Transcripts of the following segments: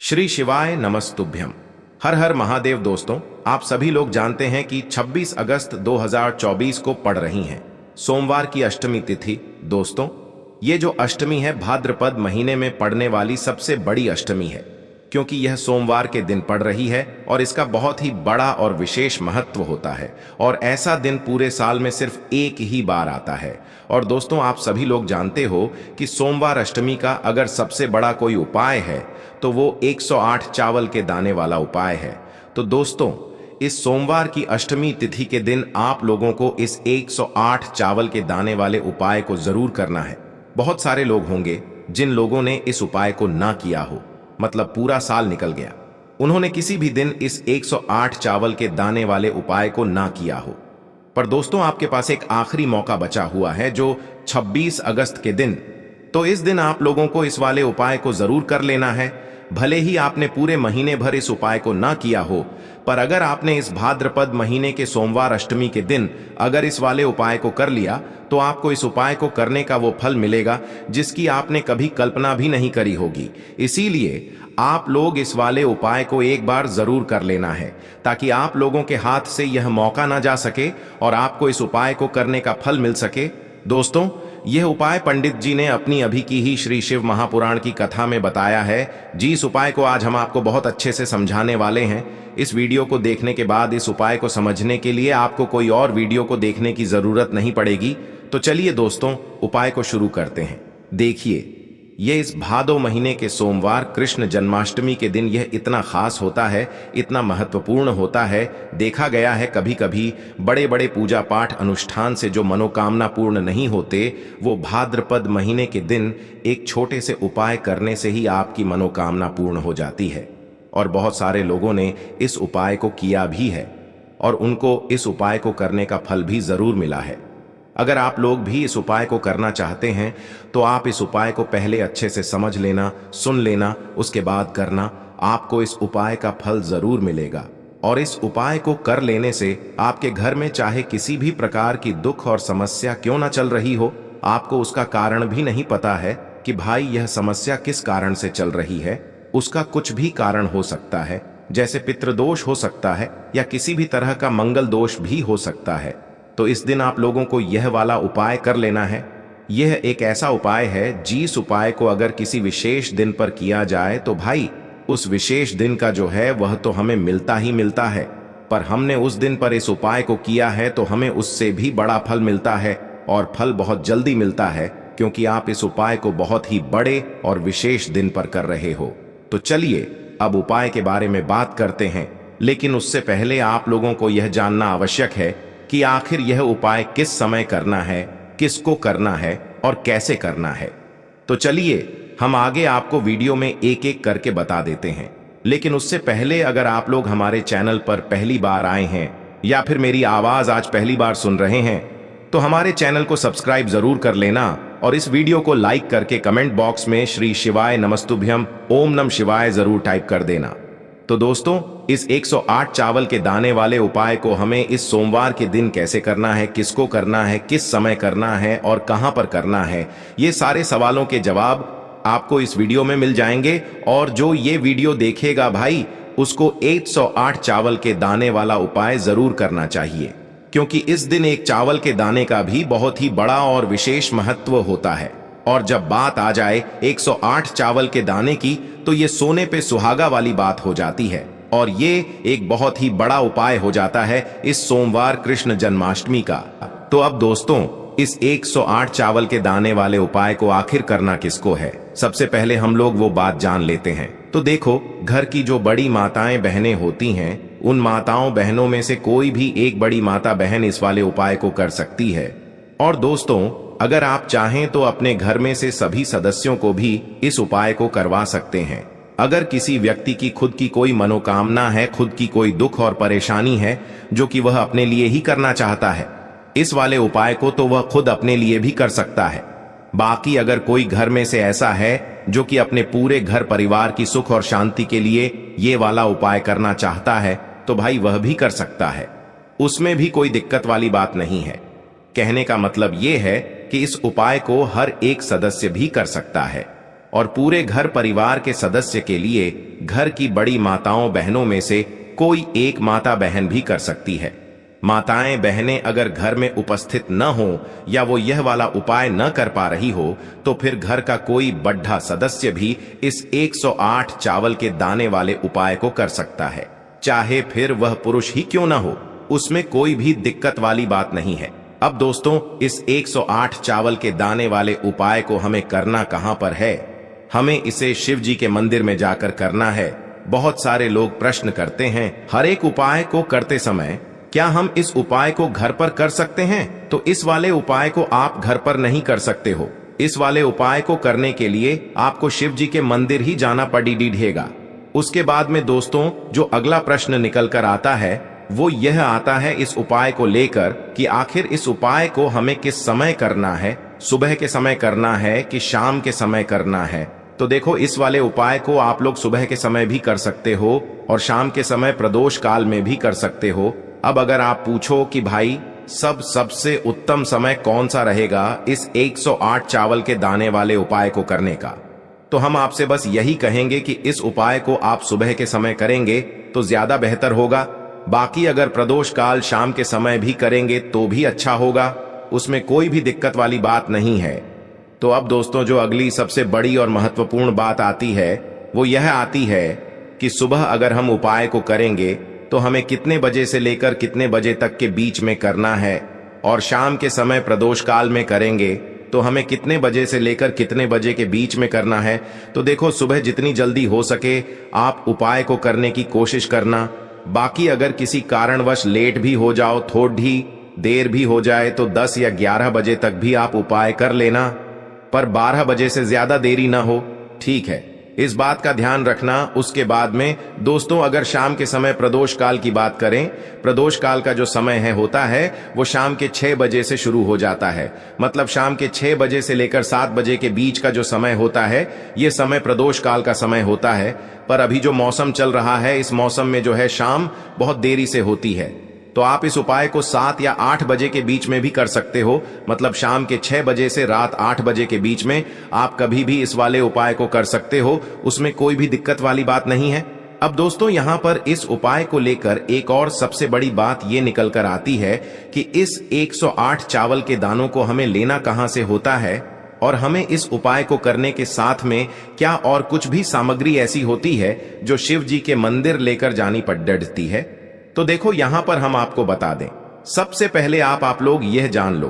श्री शिवाय नमस्तुभ्यम। हर हर महादेव। दोस्तों, आप सभी लोग जानते हैं कि 26 अगस्त 2024 को पड़ रही है सोमवार की अष्टमी तिथि। दोस्तों, ये जो अष्टमी है भाद्रपद महीने में पड़ने वाली सबसे बड़ी अष्टमी है, क्योंकि यह सोमवार के दिन पड़ रही है और इसका बहुत ही बड़ा और विशेष महत्व होता है। और ऐसा दिन पूरे साल में सिर्फ एक ही बार आता है। और दोस्तों, आप सभी लोग जानते हो कि सोमवार अष्टमी का अगर सबसे बड़ा कोई उपाय है तो वो 108 चावल के दाने वाला उपाय है। तो दोस्तों, इस सोमवार की अष्टमी तिथि के दिन आप लोगों को इस 108 चावल के दाने वाले उपाय को जरूर करना है। बहुत सारे लोग होंगे जिन लोगों ने इस उपाय को ना किया हो, मतलब पूरा साल निकल गया, उन्होंने किसी भी दिन इस 108 चावल के दाने वाले उपाय को ना किया हो। पर दोस्तों, आपके पास एक आखिरी मौका बचा हुआ है, जो 26 अगस्त के दिन। तो इस दिन आप लोगों को इस वाले उपाय को जरूर कर लेना है। भले ही आपने पूरे महीने भर इस उपाय को ना किया हो, पर अगर आपने इस भाद्रपद महीने के सोमवार अष्टमी के दिन अगर इस वाले उपाय को कर लिया तो आपको इस उपाय को करने का वो फल मिलेगा जिसकी आपने कभी कल्पना भी नहीं करी होगी। इसीलिए आप लोग इस वाले उपाय को एक बार जरूर कर लेना है, ताकि आप लोगों के हाथ से यह मौका ना जा सके और आपको इस उपाय को करने का फल मिल सके। दोस्तों, यह उपाय पंडित जी ने अपनी अभी की ही श्री शिव महापुराण की कथा में बताया है। जी, इस उपाय को आज हम आपको बहुत अच्छे से समझाने वाले हैं। इस वीडियो को देखने के बाद इस उपाय को समझने के लिए आपको कोई और वीडियो को देखने की जरूरत नहीं पड़ेगी। तो चलिए दोस्तों, उपाय को शुरू करते हैं। देखिए, ये इस भादो महीने के सोमवार कृष्ण जन्माष्टमी के दिन यह इतना खास होता है, इतना महत्वपूर्ण होता है। देखा गया है कभी कभी बड़े बड़े पूजा पाठ अनुष्ठान से जो मनोकामना पूर्ण नहीं होते, वो भाद्रपद महीने के दिन एक छोटे से उपाय करने से ही आपकी मनोकामना पूर्ण हो जाती है। और बहुत सारे लोगों ने इस उपाय को किया भी है और उनको इस उपाय को करने का फल भी जरूर मिला है। अगर आप लोग भी इस उपाय को करना चाहते हैं तो आप इस उपाय को पहले अच्छे से समझ लेना, सुन लेना, उसके बाद करना। आपको इस उपाय का फल जरूर मिलेगा। और इस उपाय को कर लेने से आपके घर में चाहे किसी भी प्रकार की दुख और समस्या क्यों ना चल रही हो, आपको उसका कारण भी नहीं पता है कि भाई यह समस्या किस कारण से चल रही है, उसका कुछ भी कारण हो सकता है। जैसे पितृदोष हो सकता है या किसी भी तरह का मंगल दोष भी हो सकता है। तो इस दिन आप लोगों को यह वाला उपाय कर लेना है। यह एक ऐसा उपाय है, जिस उपाय को अगर किसी विशेष दिन पर किया जाए तो भाई उस विशेष दिन का जो है वह तो हमें मिलता ही मिलता है। पर हमने उस दिन पर इस उपाय को किया है तो हमें उससे भी बड़ा फल मिलता है, और फल बहुत जल्दी मिलता है, क्योंकि आप इस उपाय को बहुत ही बड़े और विशेष दिन पर कर रहे हो। तो चलिए अब उपाय के बारे में बात करते हैं, लेकिन उससे पहले आप लोगों को यह जानना आवश्यक है कि आखिर यह उपाय किस समय करना है, किसको करना है और कैसे करना है। तो चलिए हम आगे आपको वीडियो में एक एक करके बता देते हैं। लेकिन उससे पहले अगर आप लोग हमारे चैनल पर पहली बार आए हैं या फिर मेरी आवाज आज पहली बार सुन रहे हैं, तो हमारे चैनल को सब्सक्राइब जरूर कर लेना और इस वीडियो को लाइक करके कमेंट बॉक्स में श्री शिवाय नमस्तुभ्यम ओम नम शिवाय जरूर टाइप कर देना। तो दोस्तों, इस 108 चावल के दाने वाले उपाय को हमें इस सोमवार के दिन कैसे करना है, किसको करना है, किस समय करना है और कहां पर करना है, ये सारे सवालों के जवाब आपको इस वीडियो में मिल जाएंगे। और जो ये वीडियो देखेगा भाई, उसको 108 चावल के दाने वाला उपाय जरूर करना चाहिए, क्योंकि इस दिन एक चावल के दाने का भी बहुत ही बड़ा और विशेष महत्व होता है। और जब बात आ जाए 108 चावल के दाने की, तो ये सोने पे सुहागा वाली बात हो जाती है और ये एक बहुत ही बड़ा उपाय हो जाता है इस सोमवार कृष्ण जन्माष्टमी का। तो अब दोस्तों, इस 108 चावल के दाने वाले उपाय को आखिर करना किसको है, सबसे पहले हम लोग वो बात जान लेते हैं। तो देखो, घर की जो बड़ी माताएं बहनें होती हैं, उन माताओं बहनों में से कोई भी एक बड़ी माता बहन इस वाले उपाय को कर सकती है। और दोस्तों, अगर आप चाहें तो अपने घर में से सभी सदस्यों को भी इस उपाय को करवा सकते हैं। अगर किसी व्यक्ति की खुद की कोई मनोकामना है, खुद की कोई दुख और परेशानी है जो कि वह अपने लिए ही करना चाहता है, इस वाले उपाय को तो वह खुद अपने लिए भी कर सकता है। बाकी अगर कोई घर में से ऐसा है जो कि अपने पूरे घर परिवार की सुख और शांति के लिए ये वाला उपाय करना चाहता है, तो भाई वह भी कर सकता है। उसमें भी कोई दिक्कत वाली बात नहीं है। कहने का मतलब ये है कि इस उपाय को हर एक सदस्य भी कर सकता है। और पूरे घर परिवार के सदस्य के लिए घर की बड़ी माताओं बहनों में से कोई एक माता बहन भी कर सकती है। माताएं बहनें अगर घर में उपस्थित न हो या वो यह वाला उपाय न कर पा रही हो तो फिर घर का कोई बड्ढा सदस्य भी इस 108 चावल के दाने वाले उपाय को कर सकता है, चाहे फिर वह पुरुष ही क्यों ना हो, उसमें कोई भी दिक्कत वाली बात नहीं है। अब दोस्तों, इस 108 चावल के दाने वाले उपाय को हमें करना कहां पर है? हमें इसे शिव जी के मंदिर में जाकर करना है। बहुत सारे लोग प्रश्न करते हैं, हर एक उपाय को करते समय क्या हम इस उपाय को घर पर कर सकते हैं? तो इस वाले उपाय को आप घर पर नहीं कर सकते हो। इस वाले उपाय को करने के लिए आपको शिव जी के मंदिर ही जाना पड़ेगा। उसके बाद में दोस्तों, जो अगला प्रश्न निकल कर आता है वो यह आता है इस उपाय को लेकर कि आखिर इस उपाय को हमें किस समय करना है, सुबह के समय करना है कि शाम के समय करना है? तो देखो, इस वाले उपाय को आप लोग सुबह के समय भी कर सकते हो और शाम के समय प्रदोष काल में भी कर सकते हो। अब अगर आप पूछो कि भाई सबसे उत्तम समय कौन सा रहेगा इस 108 चावल के दाने वाले उपाय को करने का, तो हम आपसे बस यही कहेंगे कि इस उपाय को आप सुबह के समय करेंगे तो ज्यादा बेहतर होगा। बाकी अगर प्रदोष काल शाम के समय भी करेंगे तो भी अच्छा होगा, उसमें कोई भी दिक्कत वाली बात नहीं है। तो अब दोस्तों, जो अगली सबसे बड़ी और महत्वपूर्ण बात आती है वो यह आती है कि सुबह अगर हम उपाय को करेंगे तो हमें कितने बजे से लेकर कितने बजे तक के बीच में करना है, और शाम के समय प्रदोष काल में करेंगे तो हमें कितने बजे से लेकर कितने बजे के बीच में करना है। तो देखो, सुबह जितनी जल्दी हो सके आप उपाय को करने की कोशिश करना। बाकी अगर किसी कारणवश लेट भी हो जाओ, थोड़ी देर भी हो जाए तो 10 या 11 बजे तक भी आप उपाय कर लेना, पर 12 बजे से ज्यादा देरी ना हो, ठीक है? इस बात का ध्यान रखना। उसके बाद में दोस्तों, अगर शाम के समय प्रदोष काल की बात करें, प्रदोष काल का जो समय होता है वो शाम के 6 बजे से शुरू हो जाता है। मतलब शाम के 6 बजे से लेकर 7 बजे के बीच का जो समय होता है ये समय प्रदोष काल का समय होता है। पर अभी जो मौसम चल रहा है, इस मौसम में जो है शाम बहुत देरी से होती है, तो आप इस उपाय को 7 या 8 बजे के बीच में भी कर सकते हो। मतलब शाम के 6 बजे से रात 8 बजे के बीच में आप कभी भी इस वाले उपाय को कर सकते हो, उसमें कोई भी दिक्कत वाली बात नहीं है। अब दोस्तों, यहाँ पर इस उपाय को लेकर एक और सबसे बड़ी बात ये निकल कर आती है कि इस 108 चावल के दानों को हमें लेना कहाँ से होता है, और हमें इस उपाय को करने के साथ में क्या और कुछ भी सामग्री ऐसी होती है जो शिव जी के मंदिर लेकर जानी पड़ती है। तो देखो, यहां पर हम आपको बता दें, सबसे पहले आप लोग यह जान लो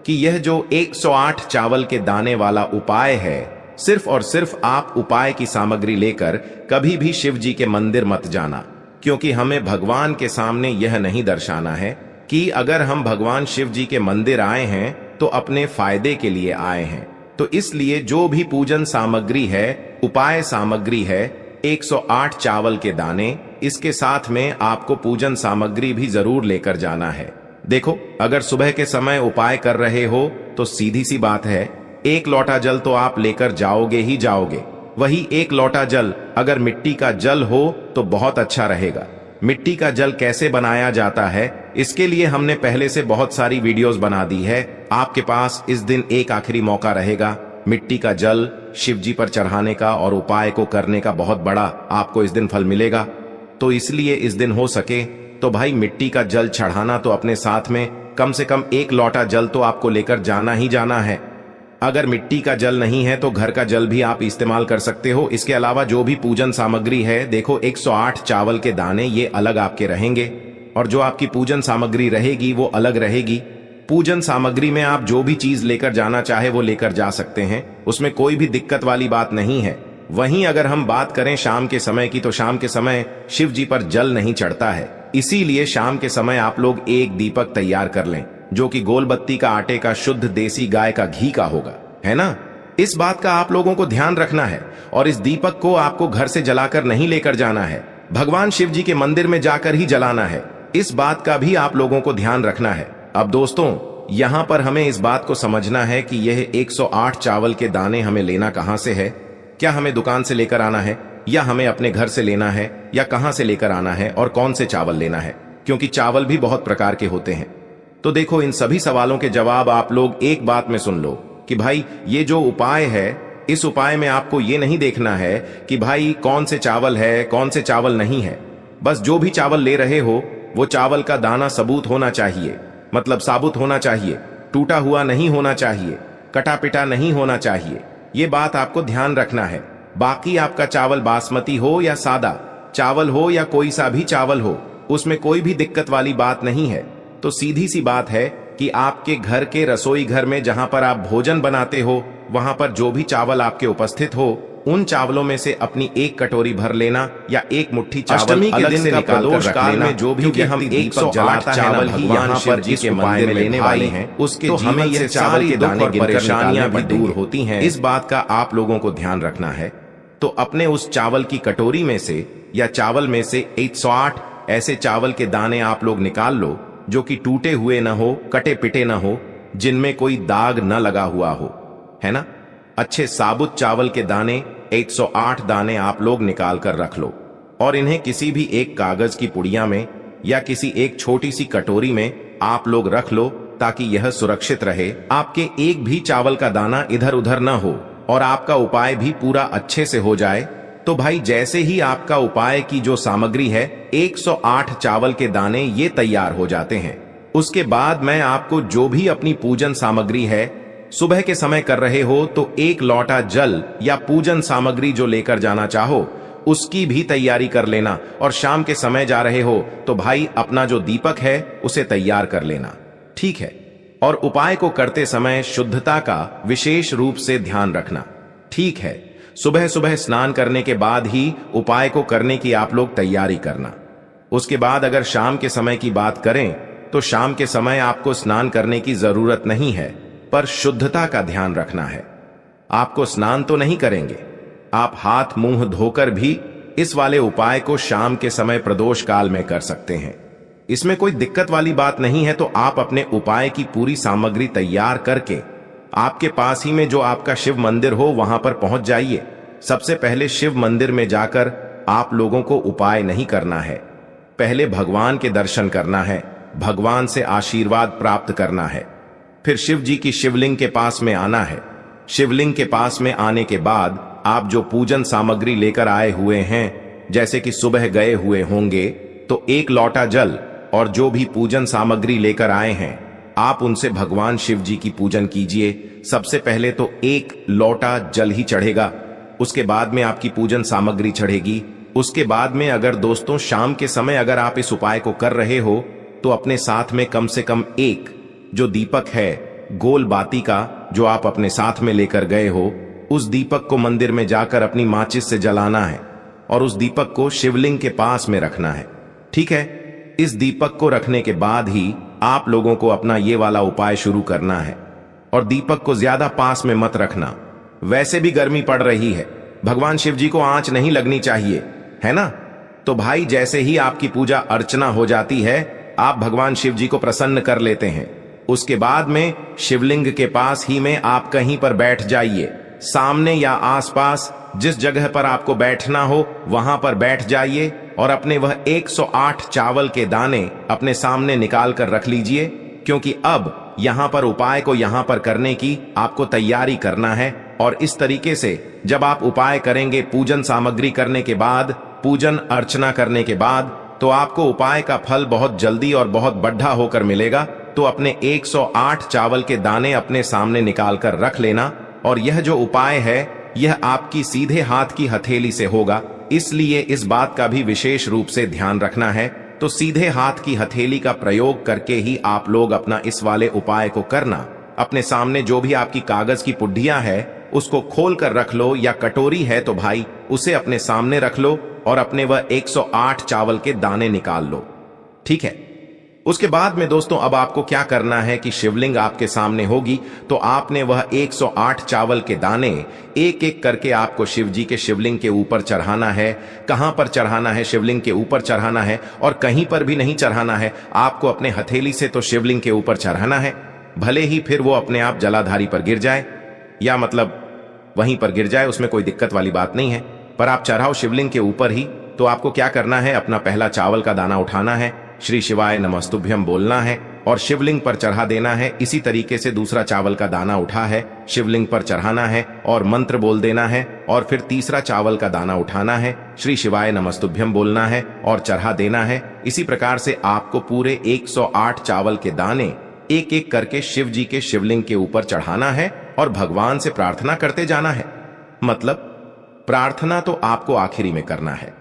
कि यह जो 108 चावल के दाने वाला उपाय है, सिर्फ और सिर्फ आप उपाय की सामग्री लेकर कभी भी शिव जी के मंदिर मत जाना, क्योंकि हमें भगवान के सामने यह नहीं दर्शाना है कि अगर हम भगवान शिव जी के मंदिर आए हैं तो अपने फायदे के लिए आए हैं। तो इसलिए जो भी पूजन सामग्री है, उपाय सामग्री है, 108 चावल के दाने, इसके साथ में आपको पूजन सामग्री भी जरूर लेकर जाना है। देखो, अगर सुबह के समय उपाय कर रहे हो तो सीधी सी बात है, 1 लोटा जल तो आप लेकर जाओगे ही जाओगे। वही 1 लोटा जल अगर मिट्टी का जल हो तो बहुत अच्छा रहेगा। मिट्टी का जल कैसे बनाया जाता है, इसके लिए हमने पहले से बहुत सारी वीडियोस बना दी है। आपके पास इस दिन एक आखिरी मौका रहेगा मिट्टी का जल शिव जी पर चढ़ाने का और उपाय को करने का, बहुत बड़ा आपको इस दिन फल मिलेगा। तो इसलिए इस दिन हो सके तो भाई मिट्टी का जल चढ़ाना तो अपने साथ में कम से कम 1 लोटा जल तो आपको लेकर जाना ही जाना है। अगर मिट्टी का जल नहीं है तो घर का जल भी आप इस्तेमाल कर सकते हो। इसके अलावा जो भी पूजन सामग्री है, देखो 108 चावल के दाने ये अलग आपके रहेंगे, और जो आपकी पूजन सामग्री रहेगी वो अलग रहेगी। पूजन सामग्री में आप जो भी चीज लेकर जाना चाहे वो लेकर जा सकते हैं, उसमें कोई भी दिक्कत वाली बात नहीं है। वहीं अगर हम बात करें शाम के समय की, तो शाम के समय शिव जी पर जल नहीं चढ़ता है, इसीलिए शाम के समय आप लोग एक दीपक तैयार कर लें जो कि गोलबत्ती का आटे का शुद्ध देसी गाय का घी का होगा, है ना? इस बात का आप लोगों को ध्यान रखना है। और इस दीपक को आपको घर से जलाकर नहीं लेकर जाना है, भगवान शिव जी के मंदिर में जाकर ही जलाना है। इस बात का भी आप लोगों को ध्यान रखना है। अब दोस्तों, यहां पर हमें इस बात को समझना है कि यह 108 चावल के दाने हमें लेना कहां से है। क्या हमें दुकान से लेकर आना है, या हमें अपने घर से लेना है, या कहां से लेकर आना है, और कौन से चावल लेना है, क्योंकि चावल भी बहुत प्रकार के होते हैं। तो देखो, इन सभी सवालों के जवाब आप लोग एक बात में सुन लो कि भाई ये जो उपाय है इस उपाय में आपको ये नहीं देखना है कि भाई कौन से चावल है कौन से चावल नहीं है। बस जो भी चावल ले रहे हो वो चावल का दाना सबूत होना चाहिए, मतलब साबुत होना चाहिए, टूटा हुआ नहीं होना चाहिए, कटा पिटा नहीं होना चाहिए। ये बात आपको ध्यान रखना है। बाकी आपका चावल बासमती हो या सादा चावल हो या कोई सा भी चावल हो, उसमें कोई भी दिक्कत वाली बात नहीं है। तो सीधी सी बात है कि आपके घर के रसोई घर में जहां पर आप भोजन बनाते हो वहां पर जो भी चावल आपके उपस्थित हो उन चावलों में से अपनी एक कटोरी भर लेना या एक मुट्ठी चावल अष्टमी के दिन से का निकाल कर प्रदोष रख काल लेना। में जो भी क्योंकि हम व्यक्ति 108 चावल ही यहाँ पर जी के मंदिर में लेने वाले हैं, उसके तो जीवन हमें से ये चावल के दाने दुख और परेशानियां भी परेशानियां दूर होती हैं। इस बात का आप लोगों को ध्यान रखना है। तो अपने उस चावल की कटोरी में से या चावल में से 108 ऐसे चावल के दाने आप लोग निकाल लो जो कि टूटे हुए न हो, कटे पिटे न हो, जिनमें कोई दाग न लगा हुआ हो, है ना। अच्छे साबुत चावल के दाने 108 दाने आप लोग निकाल कर रख लो और इन्हें किसी भी एक कागज की पुड़िया में या किसी एक छोटी सी कटोरी में आप लोग रख लो ताकि यह सुरक्षित रहे, आपके एक भी चावल का दाना इधर उधर न हो और आपका उपाय भी पूरा अच्छे से हो जाए। तो भाई जैसे ही आपका उपाय की जो सामग्री है 108 चावल के दाने ये तैयार हो जाते हैं, उसके बाद मैं आपको जो भी अपनी पूजन सामग्री है सुबह के समय कर रहे हो तो एक लोटा जल या पूजन सामग्री जो लेकर जाना चाहो उसकी भी तैयारी कर लेना। और शाम के समय जा रहे हो तो भाई अपना जो दीपक है उसे तैयार कर लेना, ठीक है। और उपाय को करते समय शुद्धता का विशेष रूप से ध्यान रखना, ठीक है। सुबह सुबह स्नान करने के बाद ही उपाय को करने की आप लोग तैयारी करना। उसके बाद अगर शाम के समय की बात करें तो शाम के समय आपको स्नान करने की जरूरत नहीं है, पर शुद्धता का ध्यान रखना है। आपको स्नान तो नहीं करेंगे, आप हाथ मुंह धोकर भी इस वाले उपाय को शाम के समय प्रदोष काल में कर सकते हैं। इसमें कोई दिक्कत वाली बात नहीं है। तो आप अपने उपाय की पूरी सामग्री तैयार करके आपके पास ही में जो आपका शिव मंदिर हो वहां पर पहुंच जाइए। सबसे पहले शिव मंदिर में जाकर आप लोगों को उपाय नहीं करना है, पहले भगवान के दर्शन करना है, भगवान से आशीर्वाद प्राप्त करना है। फिर शिव जी की शिवलिंग के पास में आना है। शिवलिंग के पास में आने के बाद आप जो पूजन सामग्री लेकर आए हुए हैं, जैसे कि सुबह गए हुए होंगे तो एक लोटा जल और जो भी पूजन सामग्री लेकर आए हैं आप उनसे भगवान शिव जी की पूजन कीजिए। सबसे पहले तो एक लोटा जल ही चढ़ेगा, उसके बाद में आपकी पूजन सामग्री चढ़ेगी। उसके बाद में अगर दोस्तों शाम के समय अगर आप इस उपाय को कर रहे हो तो अपने साथ में कम से कम एक जो दीपक है गोल बाती का जो आप अपने साथ में लेकर गए हो, उस दीपक को मंदिर में जाकर अपनी माचिस से जलाना है और उस दीपक को शिवलिंग के पास में रखना है, ठीक है। इस दीपक को रखने के बाद ही आप लोगों को अपना ये वाला उपाय शुरू करना है। और दीपक को ज्यादा पास में मत रखना, वैसे भी गर्मी पड़ रही है, भगवान शिव जी को आंच नहीं लगनी चाहिए, है ना। तो भाई जैसे ही आपकी पूजा अर्चना हो जाती है आप भगवान शिव जी को प्रसन्न कर लेते हैं। उसके बाद में शिवलिंग के पास ही में आप कहीं पर बैठ जाइए, सामने या आसपास जिस जगह पर आपको बैठना हो वहां पर बैठ जाइए और अपने वह 108 चावल के दाने अपने सामने निकाल कर रख लीजिए, क्योंकि अब यहां पर उपाय को यहां पर करने की आपको तैयारी करना है। और इस तरीके से जब आप उपाय करेंगे पूजन सामग्री करने के बाद, पूजन अर्चना करने के बाद, तो आपको उपाय का फल बहुत जल्दी और बहुत बढ़ा होकर मिलेगा। तो अपने 108 चावल के दाने अपने सामने निकाल कर रख लेना। और यह जो उपाय है यह आपकी सीधे हाथ की हथेली से होगा, इसलिए इस बात का भी विशेष रूप से ध्यान रखना है। तो सीधे हाथ की हथेली का प्रयोग करके ही आप लोग अपना इस वाले उपाय को करना। अपने सामने जो भी आपकी कागज की पुड्डियां है उसको खोल कर रख लो, या कटोरी है तो भाई उसे अपने सामने रख लो और अपने वह 108 चावल के दाने निकाल लो, ठीक है। उसके बाद में दोस्तों अब आपको क्या करना है कि शिवलिंग आपके सामने होगी तो आपने वह 108 चावल के दाने एक एक करके आपको शिव जी के शिवलिंग के ऊपर चढ़ाना है। कहां पर चढ़ाना है? शिवलिंग के ऊपर चढ़ाना है, और कहीं पर भी नहीं चढ़ाना है, आपको अपने हथेली से तो शिवलिंग के ऊपर चढ़ाना है। भले ही फिर वो अपने आप जलाधारी पर गिर जाए या मतलब वहीं पर गिर जाए, उसमें कोई दिक्कत वाली बात नहीं है, पर आप चढ़ाओ शिवलिंग के ऊपर ही। तो आपको क्या करना है, अपना पहला चावल का दाना उठाना है, श्री शिवाय नमस्तुभ्यम बोलना है, और शिवलिंग पर चढ़ा देना है। इसी तरीके से दूसरा चावल का दाना उठा है, शिवलिंग पर चढ़ाना है और मंत्र बोल देना है। और फिर तीसरा चावल का दाना उठाना है, श्री शिवाय नमस्तुभ्यम बोलना है और चढ़ा देना है। इसी प्रकार से आपको पूरे 108 चावल के दाने एक एक करके शिव जी के शिवलिंग के ऊपर चढ़ाना है और भगवान से प्रार्थना करते जाना है। मतलब प्रार्थना तो आपको आखिरी में करना है,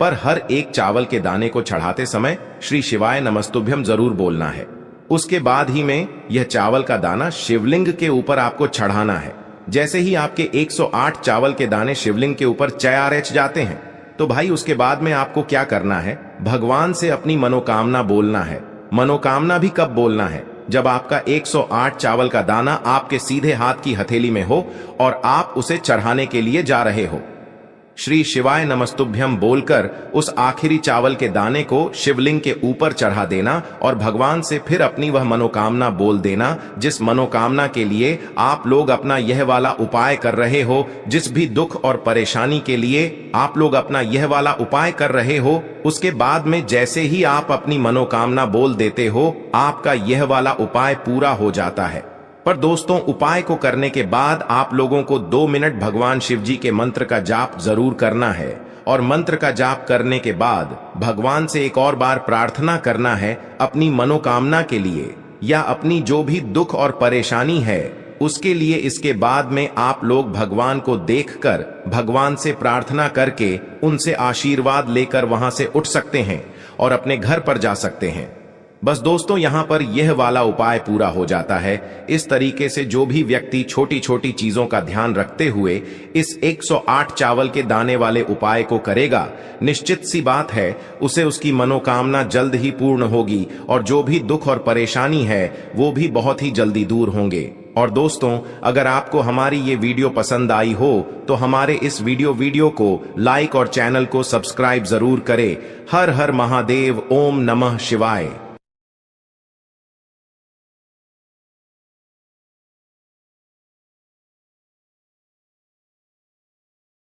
पर हर एक चावल के दाने को चढ़ाते समय श्री शिवाय नमस्तुभ्यम जरूर बोलना है। उसके बाद ही में यह चावल का दाना शिवलिंग के ऊपर आपको चढ़ाना है। जैसे ही आपके 108 चावल के दाने शिवलिंग के ऊपर चयारेच जाते हैं, तो भाई उसके बाद में आपको क्या करना है, भगवान से अपनी मनोकामना बोलना है। मनोकामना भी कब बोलना है, जब आपका 108 चावल का दाना आपके सीधे हाथ की हथेली में हो और आप उसे चढ़ाने के लिए जा रहे हो। श्री शिवाय नमस्तुभ्यम बोलकर उस आखिरी चावल के दाने को शिवलिंग के ऊपर चढ़ा देना और भगवान से फिर अपनी वह मनोकामना बोल देना, जिस मनोकामना के लिए आप लोग अपना यह वाला उपाय कर रहे हो। जिस भी दुख और परेशानी के लिए आप लोग अपना यह वाला उपाय कर रहे हो, उसके बाद में जैसे ही आप अपनी मनोकामना बोल देते हो, आपका यह वाला उपाय पूरा हो जाता है। पर दोस्तों, उपाय को करने के बाद आप लोगों को 2 मिनट भगवान शिव जी के मंत्र का जाप जरूर करना है। और मंत्र का जाप करने के बाद भगवान से एक और बार प्रार्थना करना है अपनी मनोकामना के लिए या अपनी जो भी दुख और परेशानी है उसके लिए। इसके बाद में आप लोग भगवान को देखकर भगवान से प्रार्थना करके उनसे आशीर्वाद लेकर वहां से उठ सकते हैं और अपने घर पर जा सकते हैं। बस दोस्तों, यहाँ पर यह वाला उपाय पूरा हो जाता है। इस तरीके से जो भी व्यक्ति छोटी छोटी चीजों का ध्यान रखते हुए इस 108 चावल के दाने वाले उपाय को करेगा, निश्चित सी बात है उसे उसकी मनोकामना जल्द ही पूर्ण होगी और जो भी दुख और परेशानी है वो भी बहुत ही जल्दी दूर होंगे। और दोस्तों, अगर आपको हमारी ये वीडियो पसंद आई हो तो हमारे इस वीडियो को लाइक और चैनल को सब्सक्राइब जरूर करें। हर हर महादेव, ओम नमः शिवाय।